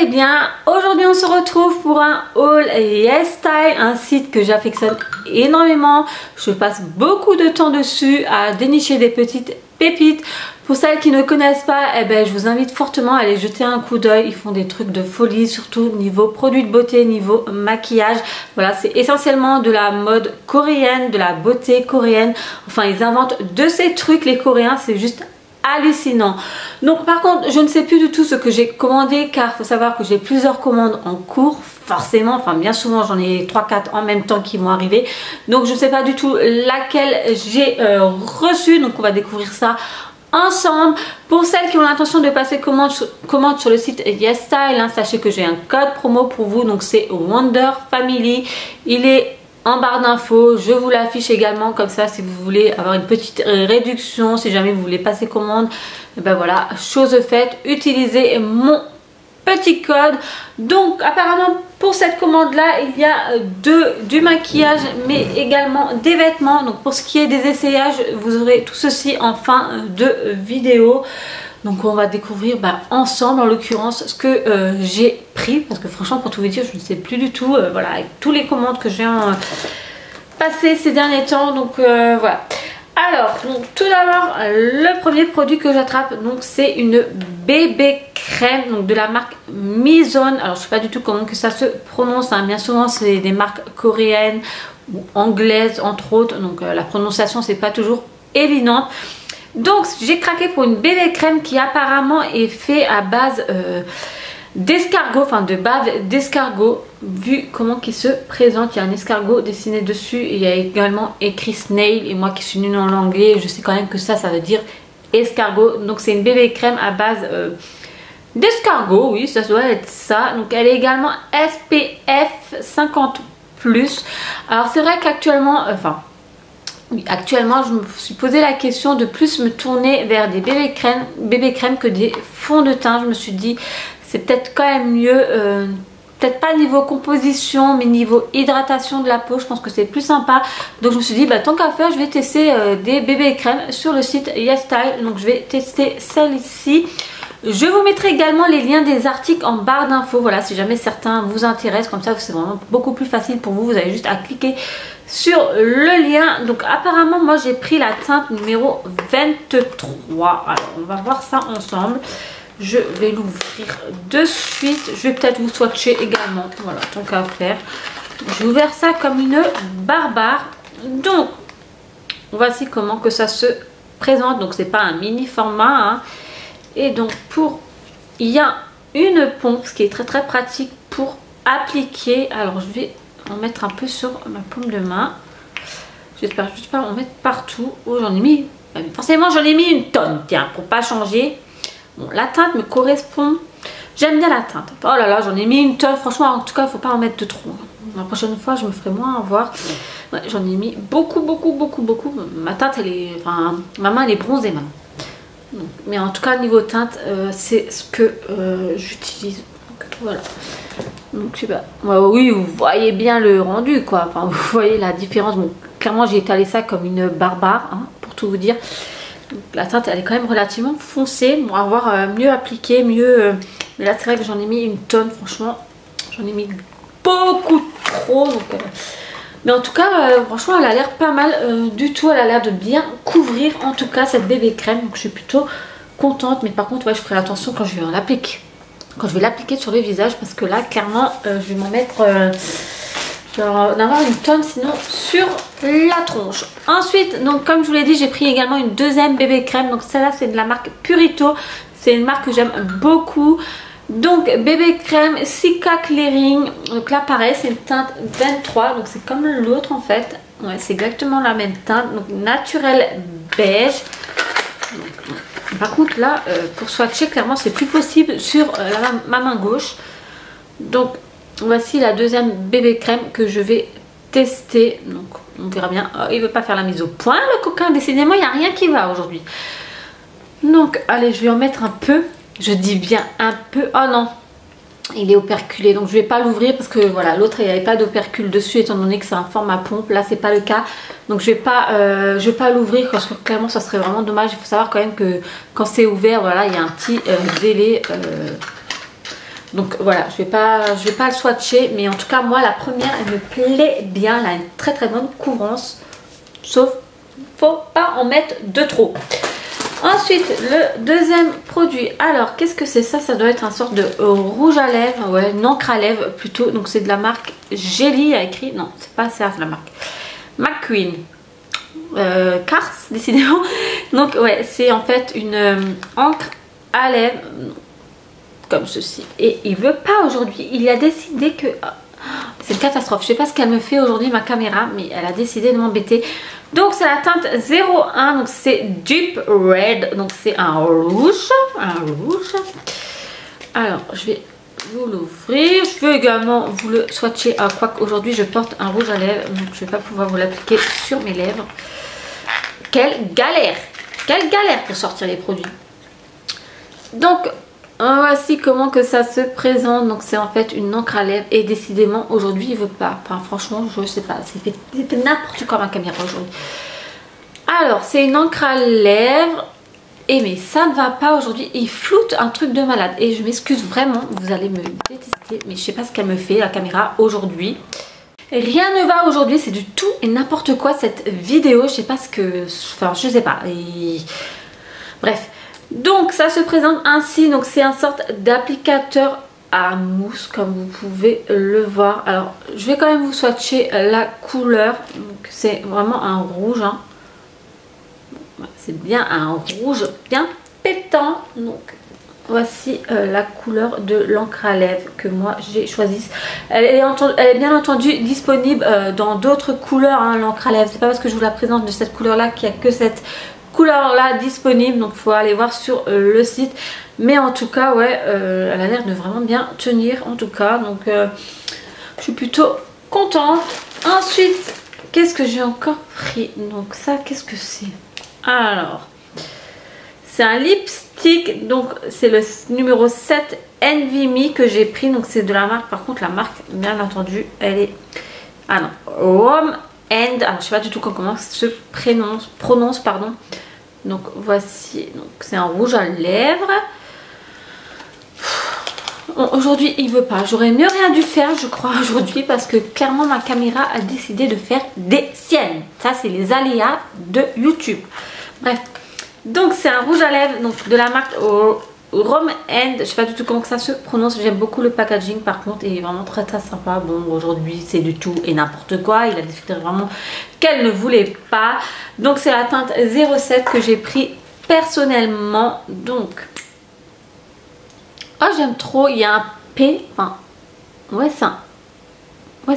bien, aujourd'hui on se retrouve pour un haul YesStyle, un site que j'affectionne énormément. Je passe beaucoup de temps dessus à dénicher des petites pépites. Pour celles qui ne connaissent pas, eh ben, je vous invite fortement à aller jeter un coup d'œil. Ils font des trucs de folie, surtout niveau produits de beauté, niveau maquillage. Voilà, c'est essentiellement de la mode coréenne, de la beauté coréenne. Enfin, ils inventent de ces trucs, les Coréens, c'est juste hallucinant. Donc par contre, je ne sais plus du tout ce que j'ai commandé, car il faut savoir que j'ai plusieurs commandes en cours. Forcément, enfin bien souvent j'en ai 3-4 en même temps qui vont arriver, donc je ne sais pas du tout laquelle j'ai reçue. Donc on va découvrir ça ensemble. Pour celles qui ont l'intention de passer commande sur le site YesStyle, sachez que j'ai un code promo pour vous, donc c'est Wonder Family. Il est en barre d'infos, je vous l'affiche également, comme ça si vous voulez avoir une petite réduction, si jamais vous voulez passer commande, et ben voilà, chose faite, utilisez mon petit code. Donc apparemment pour cette commande là il y a du maquillage mais également des vêtements. Donc pour ce qui est des essayages, vous aurez tout ceci en fin de vidéo. Donc on va découvrir ensemble en l'occurrence ce que j'ai pris, parce que franchement pour tout vous dire je ne sais plus du tout, voilà, avec tous les commandes que j'ai passé ces derniers temps. Donc voilà. Alors donc, tout d'abord le premier produit que j'attrape, donc c'est une bébé crème, donc de la marque Mizone. Alors je sais pas du tout comment que ça se prononce, bien souvent c'est des marques coréennes ou anglaises entre autres, donc la prononciation c'est pas toujours évidente. Donc j'ai craqué pour une bébé crème qui apparemment est fait à base d'escargot, enfin de bave d'escargot. Vu comment il se présente, il y a un escargot dessiné dessus et il y a également écrit snail, et moi qui suis nulle en anglais, je sais quand même que ça veut dire escargot. Donc c'est une bébé crème à base d'escargot, oui ça doit être ça. Donc elle est également SPF 50+. Alors c'est vrai qu'actuellement, actuellement je me suis posé la question de plus me tourner vers des bébé crèmes que des fonds de teint. Je me suis dit c'est peut-être quand même mieux, peut-être pas niveau composition mais niveau hydratation de la peau, je pense que c'est plus sympa. Donc je me suis dit tant qu'à faire, je vais tester des bébé crèmes sur le site YesStyle. Donc je vais tester celle-ci. Je vous mettrai également les liens des articles en barre d'infos, voilà, si jamais certains vous intéressent, comme ça c'est vraiment beaucoup plus facile pour vous. Vous avez juste à cliquer sur le lien. Donc apparemment moi j'ai pris la teinte numéro 23. Alors on va voir ça ensemble. Je vais l'ouvrir de suite. Je vais peut-être vous swatcher également, voilà, tant qu'à faire. J'ai ouvert ça comme une barbare. Donc voici comment que ça se présente. Donc c'est pas un mini format, Et donc il y a une pompe, ce qui est très très pratique pour appliquer. Alors je vais en mettre un peu sur ma paume de main. J'espère juste pas en mettre partout. Oh, j'en ai mis, forcément j'en ai mis une tonne, tiens, pour pas changer. Bon, la teinte me correspond, j'aime bien la teinte. Oh là là, j'en ai mis une tonne, franchement en tout cas il faut pas en mettre de trop. La prochaine fois je me ferai moins avoir. Ouais, j'en ai mis beaucoup. Ma teinte elle est, ma main elle est bronzée maintenant. Donc, mais en tout cas niveau teinte c'est ce que j'utilise. Voilà. Donc je sais pas. Oui, vous voyez bien le rendu quoi. Enfin, vous voyez la différence. Bon, clairement j'ai étalé ça comme une barbare, pour tout vous dire. Donc, la teinte elle est quand même relativement foncée. Pour avoir mieux appliqué, mieux. Mais là c'est vrai que j'en ai mis une tonne, franchement. J'en ai mis beaucoup trop. Donc, mais en tout cas, franchement, elle a l'air pas mal du tout. Elle a l'air de bien couvrir, en tout cas, cette bébé crème. Donc, je suis plutôt contente. Mais par contre, ouais, je ferai attention quand je vais l'appliquer. Quand je vais l'appliquer sur le visage. Parce que là, clairement, je vais m'en mettre... je vais en avoir une tonne, sinon, sur la tronche. Ensuite, donc, comme je vous l'ai dit, j'ai pris également une deuxième bébé crème. Donc, celle-là, c'est de la marque Purito. C'est une marque que j'aime beaucoup. Donc bébé crème Cica Clearing. Donc là pareil c'est une teinte 23. Donc c'est comme l'autre en fait. Ouais, c'est exactement la même teinte. Donc naturel beige. Donc, par contre là pour swatcher clairement c'est plus possible sur ma main gauche. Donc voici la deuxième bébé crème que je vais tester. Donc on verra bien. Oh, il veut pas faire la mise au point le coquin. Décidément il n'y a rien qui va aujourd'hui. Donc allez, je vais en mettre un peu. Je dis bien un peu. Oh non, il est operculé. Donc je vais pas l'ouvrir parce que voilà, l'autre il n'y avait pas d'opercule dessus étant donné que c'est un format pompe. Là c'est pas le cas. Donc je vais pas l'ouvrir parce que clairement ça serait vraiment dommage. Il faut savoir quand même que quand c'est ouvert, voilà, il y a un petit délai Donc voilà, je vais pas le swatcher, mais en tout cas moi la première elle me plaît bien, elle a une très très bonne couvrance, sauf faut pas en mettre de trop. Ensuite le deuxième produit, alors qu'est-ce que c'est ça? Ça doit être un sorte de rouge à lèvres, ouais, une encre à lèvres plutôt, donc c'est de la marque Jelly, a écrit, non c'est pas ça, c'est la marque McQueen. Cars décidément. Donc ouais, c'est en fait une encre à lèvres comme ceci, et il veut pas aujourd'hui, il a décidé que c'est une catastrophe, je sais pas ce qu'elle me fait aujourd'hui ma caméra, mais elle a décidé de m'embêter. Donc c'est la teinte 01, donc c'est Deep Red, donc c'est un rouge, alors je vais vous l'ouvrir, je veux également vous le swatcher, quoique aujourd'hui je porte un rouge à lèvres, donc je vais pas pouvoir vous l'appliquer sur mes lèvres. Quelle galère pour sortir les produits. Donc voici comment que ça se présente. Donc c'est en fait une encre à lèvres, et décidément aujourd'hui il veut pas, enfin franchement je sais pas, c'est fait n'importe quoi ma caméra aujourd'hui. Alors c'est une encre à lèvres, et mais ça ne va pas aujourd'hui, il floute un truc de malade, et je m'excuse vraiment, vous allez me détester, mais je sais pas ce qu'elle me fait la caméra aujourd'hui. Rien ne va aujourd'hui, c'est du tout et n'importe quoi cette vidéo, je sais pas ce que, enfin je sais pas, et... bref. Donc ça se présente ainsi, donc c'est un sorte d'applicateur à mousse comme vous pouvez le voir. Alors je vais quand même vous swatcher la couleur, donc c'est vraiment un rouge, hein. C'est bien un rouge bien pétant, donc voici la couleur de l'encre à lèvres que moi j'ai choisie. Elle est bien entendu disponible dans d'autres couleurs, hein, l'encre à lèvres. C'est pas parce que je vous la présente de cette couleur là qu'il n'y a que cette couleur là disponible, donc il faut aller voir sur le site. Mais en tout cas ouais, elle a l'air de vraiment bien tenir en tout cas, donc je suis plutôt contente. Ensuite qu'est-ce que j'ai encore pris? Donc ça, qu'est-ce que c'est? Alors c'est un lipstick, donc c'est le numéro 7 Envy Me que j'ai pris, donc c'est de la marque, par contre la marque bien entendu elle est, ah non, Home and, alors je sais pas du tout comment se prononce pardon. Donc voici, donc c'est un rouge à lèvres. Aujourd'hui il veut pas, j'aurais mieux rien dû faire je crois aujourd'hui, parce que clairement ma caméra a décidé de faire des siennes. Ça c'est les aléas de YouTube. Bref, donc c'est un rouge à lèvres, donc de la marque Home and, je sais pas du tout comment que ça se prononce. J'aime beaucoup le packaging par contre, et vraiment très très sympa. Bon aujourd'hui c'est du tout et n'importe quoi, il a décidé vraiment qu'elle ne voulait pas. Donc c'est la teinte 07 que j'ai pris personnellement. Donc oh j'aime trop, il y a un P, enfin ouais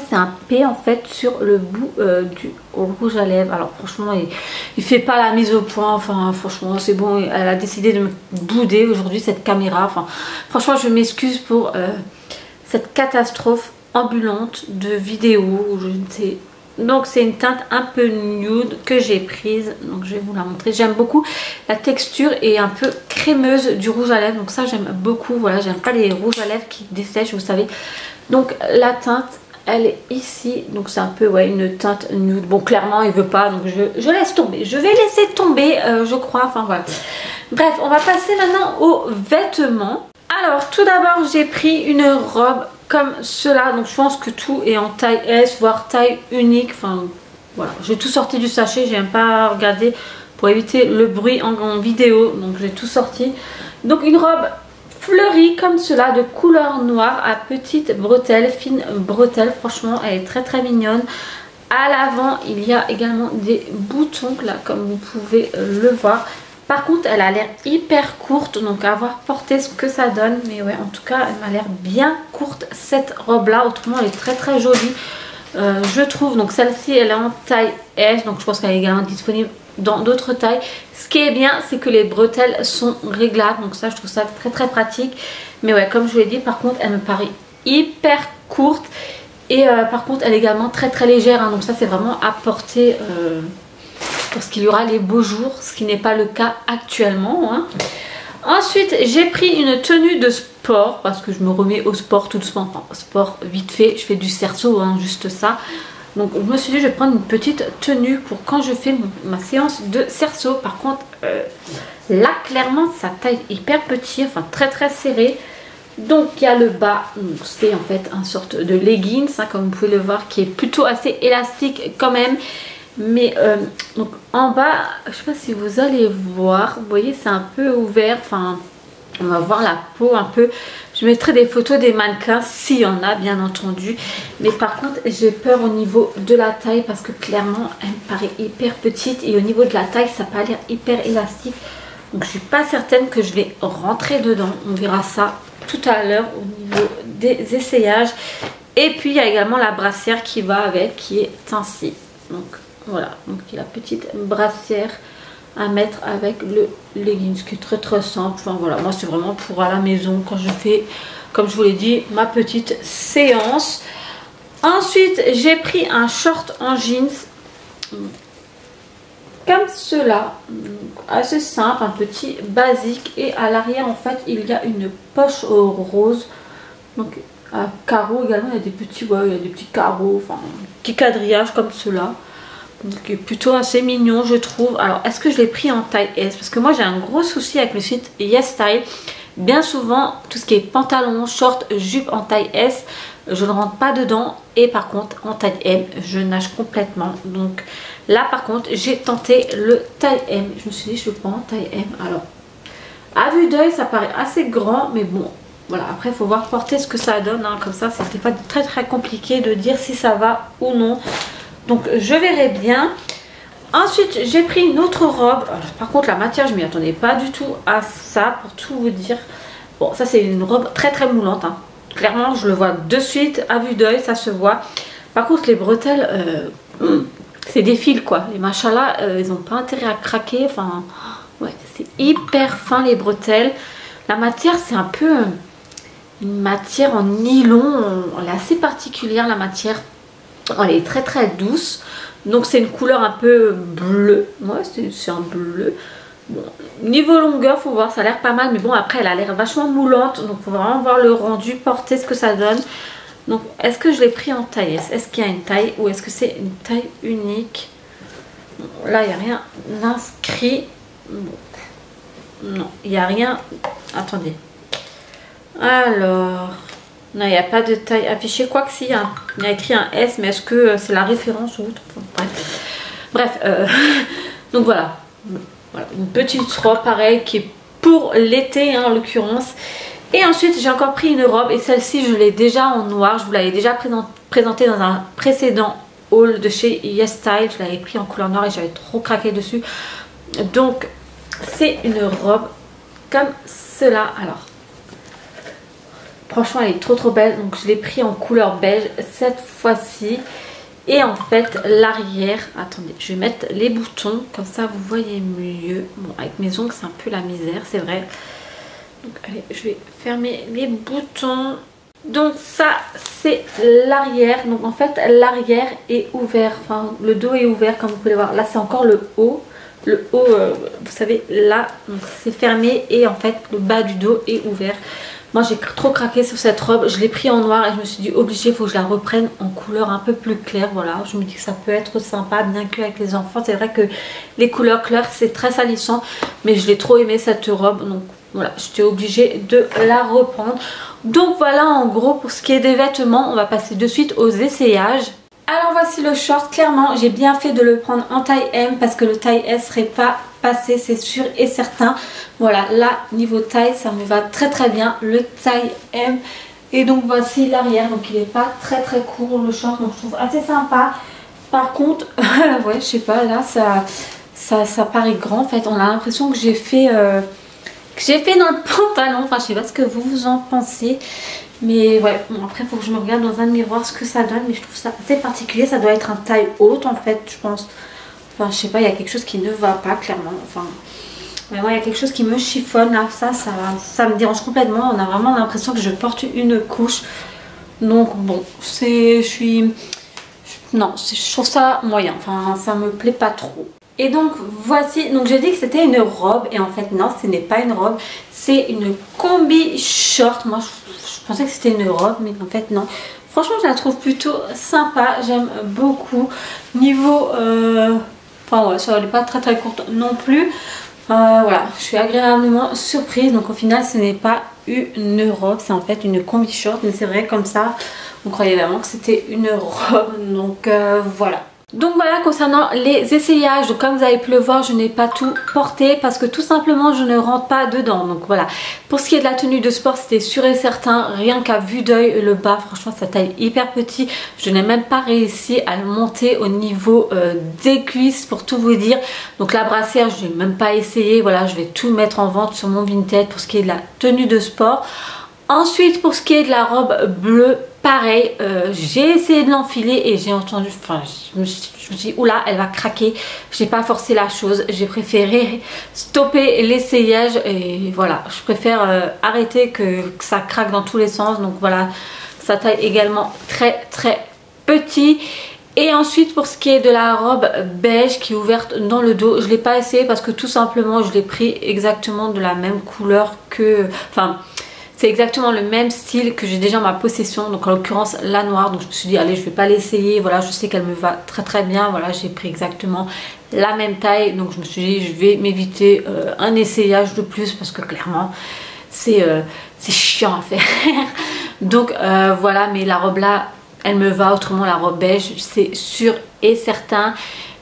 c'est un P en fait sur le bout du rouge à lèvres. Alors franchement il fait pas la mise au point, enfin franchement c'est bon, elle a décidé de me bouder aujourd'hui cette caméra. Enfin franchement je m'excuse pour cette catastrophe ambulante de vidéo, je ne sais. Donc c'est une teinte un peu nude que j'ai prise, donc je vais vous la montrer. J'aime beaucoup la texture et un peu crémeuse du rouge à lèvres, donc ça j'aime beaucoup. Voilà, j'aime pas les rouges à lèvres qui dessèchent, vous savez. Donc la teinte elle est ici, donc c'est un peu ouais une teinte nude. Bon clairement il veut pas, donc je laisse tomber, je vais laisser tomber je crois, enfin voilà. Bref, on va passer maintenant aux vêtements. Alors tout d'abord j'ai pris une robe comme cela, donc je pense que tout est en taille S voire taille unique, enfin voilà, j'ai tout sorti du sachet, j'ai même pas regardé pour éviter le bruit en vidéo, donc j'ai tout sorti. Donc une robe fleurie comme cela, de couleur noire à petites bretelles, fines bretelles, franchement elle est très très mignonne. À l'avant il y a également des boutons là comme vous pouvez le voir. Par contre elle a l'air hyper courte, donc à voir porter ce que ça donne, mais ouais en tout cas elle m'a l'air bien courte cette robe là. Autrement elle est très très jolie je trouve. Donc celle-ci elle est en taille S, donc je pense qu'elle est également disponible dans d'autres tailles. Ce qui est bien c'est que les bretelles sont réglables, donc ça je trouve ça très très pratique. Mais ouais comme je vous l'ai dit, par contre elle me paraît hyper courte, et par contre elle est également très très légère, hein, donc ça c'est vraiment à porter parce qu'il y aura les beaux jours, ce qui n'est pas le cas actuellement, hein. Ensuite j'ai pris une tenue de sport parce que je me remets au sport tout doucement, enfin sport vite fait, je fais du cerceau, hein, juste ça. Donc je me suis dit je vais prendre une petite tenue pour quand je fais ma séance de cerceau. Par contre là clairement sa taille hyper petit, enfin très très serré. Donc il y a le bas, c'est en fait une sorte de leggings, hein, comme vous pouvez le voir, qui est plutôt assez élastique quand même. Mais donc en bas, je sais pas si vous allez voir, vous voyez c'est un peu ouvert, enfin on va voir la peau un peu. Je mettrai des photos des mannequins s'il y en a bien entendu. Mais par contre j'ai peur au niveau de la taille parce que clairement elle me paraît hyper petite. Et au niveau de la taille ça n'a pas l'air hyper élastique. Donc je suis pas certaine que je vais rentrer dedans. On verra ça tout à l'heure au niveau des essayages. Et puis il y a également la brassière qui va avec, qui est ainsi. Donc voilà, donc il y a la petite brassière à mettre avec le leggings qui est très très simple. Enfin voilà, moi c'est vraiment pour à la maison quand je fais, comme je vous l'ai dit, ma petite séance. Ensuite j'ai pris un short en jeans comme cela, assez simple, un petit basique. Et à l'arrière en fait il y a une poche rose, donc à carreaux également. Il y a des petits, ouais, il y a des petits carreaux, enfin un petit quadrillage comme cela. Donc qui est plutôt assez mignon je trouve. Alors est-ce que je l'ai pris en taille S? Parce que moi j'ai un gros souci avec le site YesStyle. Bien souvent tout ce qui est pantalon, short, jupe en taille S, je ne rentre pas dedans. Et par contre en taille M je nage complètement. Donc là par contre j'ai tenté le taille M. Je me suis dit je le prends en taille M. Alors à vue d'œil ça paraît assez grand, mais bon voilà, après il faut voir porter ce que ça donne, hein. Comme ça c'est pas très très compliqué de dire si ça va ou non. Donc je verrai bien. Ensuite j'ai pris une autre robe. Alors, par contre la matière je m'y attendais pas du tout à ça, pour tout vous dire. Bon ça c'est une robe très très moulante, hein. Clairement je le vois de suite à vue d'œil, ça se voit. Par contre les bretelles c'est des fils quoi. Les machins là ils n'ont pas intérêt à craquer. Enfin ouais, c'est hyper fin les bretelles. La matière c'est un peu une matière en nylon. Elle est assez particulière la matière. Elle est très très douce. Donc c'est une couleur un peu bleue. Ouais c'est un bleu. Bon, niveau longueur faut voir, ça a l'air pas mal. Mais bon après elle a l'air vachement moulante. Donc faut vraiment voir le rendu, porter ce que ça donne. Donc est-ce que je l'ai pris en taille S? Est-ce qu'il y a une taille ou est-ce que c'est une taille unique? Bon, là il n'y a rien inscrit. Bon. Non il n'y a rien. Attendez. Alors... non, il n'y a pas de taille affichée. Quoi que si, il y a écrit un S, mais est-ce que c'est la référence ou autre? Bref, donc voilà. Voilà, une petite robe pareil qui est pour l'été hein, en l'occurrence. Et ensuite, j'ai encore pris une robe et celle-ci, je l'ai déjà en noir. Je vous l'avais déjà présentée dans un précédent haul de chez YesStyle. Je l'avais pris en couleur noire et j'avais trop craqué dessus. Donc, c'est une robe comme cela. Alors, franchement elle est trop trop belle, donc je l'ai pris en couleur beige cette fois-ci. Et en fait l'arrière, attendez je vais mettre les boutons comme ça vous voyez mieux. Bon avec mes ongles c'est un peu la misère c'est vrai. Donc allez je vais fermer les boutons. Donc ça c'est l'arrière. Donc en fait l'arrière est ouvert, enfin le dos est ouvert comme vous pouvez voir. Là c'est encore le haut. Le haut vous savez là c'est fermé et en fait le bas du dos est ouvert. Moi j'ai trop craqué sur cette robe, je l'ai pris en noir et je me suis dit obligée, il faut que je la reprenne en couleur un peu plus claire. Voilà, je me dis que ça peut être sympa, bien qu'avec les enfants, c'est vrai que les couleurs claires c'est très salissant. Mais je l'ai trop aimé cette robe, donc voilà, j'étais obligée de la reprendre. Donc voilà en gros pour ce qui est des vêtements, on va passer de suite aux essayages. Alors voici le short, clairement j'ai bien fait de le prendre en taille M parce que le taille S serait pas passé, c'est sûr et certain. Voilà, là niveau taille ça me va très très bien, le taille M. Et donc voici l'arrière, donc il n'est pas très très court le short, donc je trouve assez sympa. Par contre, ouais je sais pas, là ça paraît grand en fait, on a l'impression que j'ai fait dans le pantalon. Enfin je sais pas ce que vous en pensez. Mais ouais, bon, après il faut que je me regarde dans un miroir ce que ça donne. Mais je trouve ça assez particulier, ça doit être un taille haute en fait je pense. Enfin je sais pas, il y a quelque chose qui ne va pas clairement. Enfin vraiment il y a quelque chose qui me chiffonne là, ça me dérange complètement. On a vraiment l'impression que je porte une couche. Donc bon, non, je trouve ça moyen, enfin ça me plaît pas trop. Et donc voici, donc j'ai dit que c'était une robe et en fait non ce n'est pas une robe, c'est une combi short. Moi je pensais que c'était une robe mais en fait non. Franchement je la trouve plutôt sympa, j'aime beaucoup. Niveau, enfin ouais ça n'est pas très très courte non plus. Voilà, je suis agréablement surprise. Donc au final ce n'est pas une robe. C'est en fait une combi short, mais c'est vrai comme ça on croyait vraiment que c'était une robe. Donc voilà. Donc voilà, concernant les essayages, donc comme vous avez pu le voir, je n'ai pas tout porté parce que tout simplement je ne rentre pas dedans. Donc voilà, pour ce qui est de la tenue de sport, c'était sûr et certain, rien qu'à vue d'œil, le bas, franchement sa taille hyper petit. Je n'ai même pas réussi à le monter au niveau des cuisses pour tout vous dire. Donc la brassière, je n'ai même pas essayé. Voilà, je vais tout mettre en vente sur mon Vinted pour ce qui est de la tenue de sport. Ensuite, pour ce qui est de la robe bleue, pareil, j'ai essayé de l'enfiler et j'ai entendu, enfin je me suis dit oula, elle va craquer. J'ai pas forcé la chose, j'ai préféré stopper l'essayage et voilà, je préfère arrêter que ça craque dans tous les sens. Donc voilà, sa taille également très petit. Et ensuite, pour ce qui est de la robe beige qui est ouverte dans le dos, je l'ai pas essayé parce que tout simplement je l'ai pris exactement de la même couleur que, enfin c'est exactement le même style que j'ai déjà en ma possession, donc en l'occurrence la noire. Donc je me suis dit allez, je vais pas l'essayer, voilà, je sais qu'elle me va très bien. Voilà, j'ai pris exactement la même taille, donc je me suis dit je vais m'éviter un essayage de plus parce que clairement c'est chiant à faire. Donc voilà, mais la robe là elle me va, autrement la robe beige c'est sûr et certain.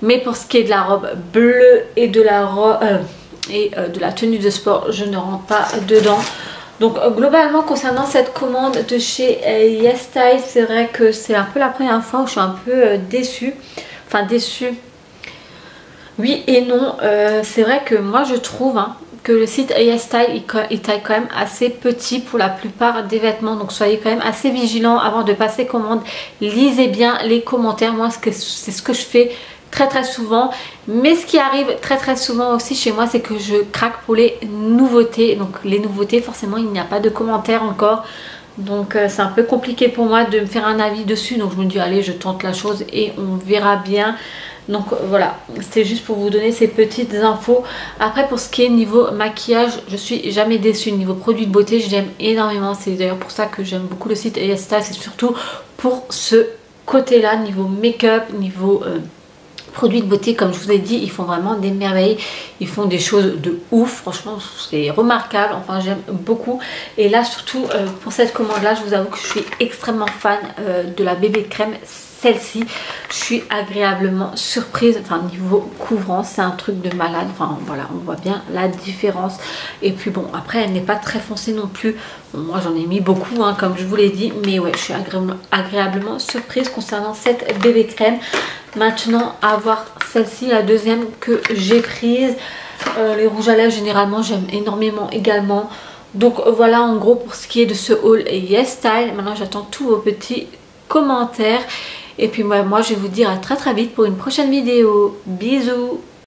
Mais pour ce qui est de la robe bleue et de la robe de la tenue de sport, je ne rentre pas dedans. Donc globalement concernant cette commande de chez YesStyle, c'est vrai que c'est un peu la première fois où je suis un peu déçue. Enfin déçue, oui et non. C'est vrai que moi je trouve que le site YesStyle il taille quand même assez petit pour la plupart des vêtements. Donc soyez quand même assez vigilants avant de passer commande. Lisez bien les commentaires. Moi c'est ce que je fais très souvent. Mais ce qui arrive très souvent aussi chez moi, c'est que je craque pour les nouveautés. Donc les nouveautés, forcément il n'y a pas de commentaires encore, donc c'est un peu compliqué pour moi de me faire un avis dessus. Donc je me dis allez, je tente la chose et on verra bien. Donc voilà, c'était juste pour vous donner ces petites infos. Après pour ce qui est niveau maquillage, je suis jamais déçue. Niveau produits de beauté, j'aime énormément. C'est d'ailleurs pour ça que j'aime beaucoup le site YesStyle. C'est surtout pour ce côté là, niveau make-up, niveau produits de beauté. Comme je vous ai dit, ils font vraiment des merveilles, ils font des choses de ouf, franchement c'est remarquable. Enfin j'aime beaucoup. Et là surtout pour cette commande là, je vous avoue que je suis extrêmement fan de la bébé crème. Celle-ci, je suis agréablement surprise. Enfin niveau couvrant, c'est un truc de malade. Enfin voilà, on voit bien la différence. Et puis bon, après elle n'est pas très foncée non plus. Bon, moi j'en ai mis beaucoup comme je vous l'ai dit. Mais ouais, je suis agréablement surprise concernant cette bébé crème. Maintenant à voir celle-ci, la deuxième que j'ai prise. Les rouges à lèvres généralement j'aime énormément également. Donc voilà en gros pour ce qui est de ce haul YesStyle. Maintenant j'attends tous vos petits commentaires. Et puis moi je vais vous dire à très vite pour une prochaine vidéo. Bisous.